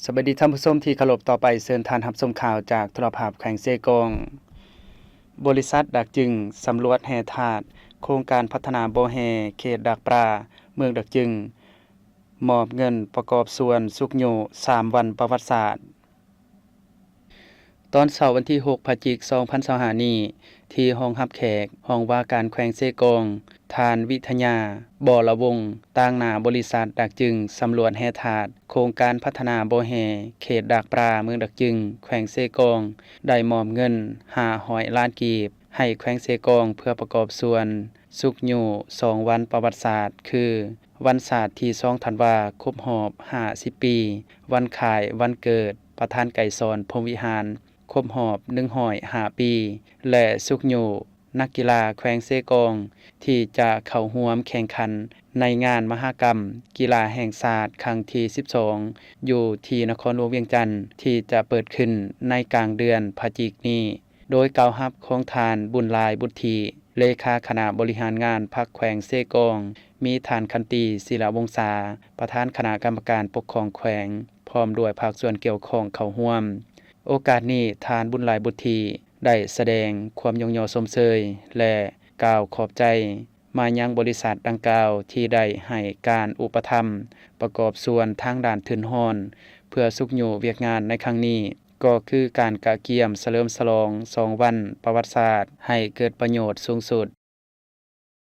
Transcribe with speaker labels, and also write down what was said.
Speaker 1: สวัสดีท่านผู้ชมที่เคารพต่อไปเชิญทานรับชมข่าวจากโทรภาพแขวงเซกงบริษัทดักจึงสำรวจแห่ธาตุโครงการพัฒนาบ่อแห่เขตดักปลาเมืองดักจึงมอบเงินประกอบส่วนสุกโย3วันประวัติศาสตร์ตอนเสาร์วันที่6พฤศจิกายน2025นี้ที่ห้องรับแขกห้องว่าการแขวงเซกงทานวิทยาบ่อละวงต่างหน้าบริษัทดักจึงสำรวจแห่ธาตุโครงการพัฒนาบ่อแห่เขตดักปลาเมืองดักจึงแขวงเซกงได้มอบเงิน500ล้านกีบให้แขวงเซกงเพื่อประกอบส่วนสุกโย2วันประวัติศาสตร์คือวันศาสตร์ที่2ธันวาคมรอบ50ปีวันขายวันเกิดประธานไก่สอนพรหมวิหารครบรอบ105ปีและสุกโยนักกีฬาแขวงเซกงที่จะเข้าร่วมแข่งขันในงานมหกรรมกีฬาแห่งชาติครั้งที่12อยู่ที่นครหลวงเวียงจันทน์ที่จะเปิดขึ้นในกลางเดือนพฤศจิกายนนี้โดยกล่าวรับของทานบุญหลายบุตรีเลขาคณะบริหารงานพรรคแขวงเซกงมีฐานคันตีศิลาวงศาประธานคณะกรรมการปกครองแขวงพร้อมด้วยภาคส่วนเกี่ยวข้องเข้าร่วมโอกาสนี้ทานบุญหลายบุตรีได้แสดงความยงยอชมเชยและกล่าวขอบใจมายังบริษัทดังกล่าวที่ได้ให้การอุปถัมภ์ประกอบส่วนทางด้านทุนฮ้อนเพื่อสุกโยเวียกงานในครั้งนี้ก็คือการกะเกียมเฉลิมฉลอง2วันประวัติศาสตร์ให้เกิดประโยชน์สูงสุด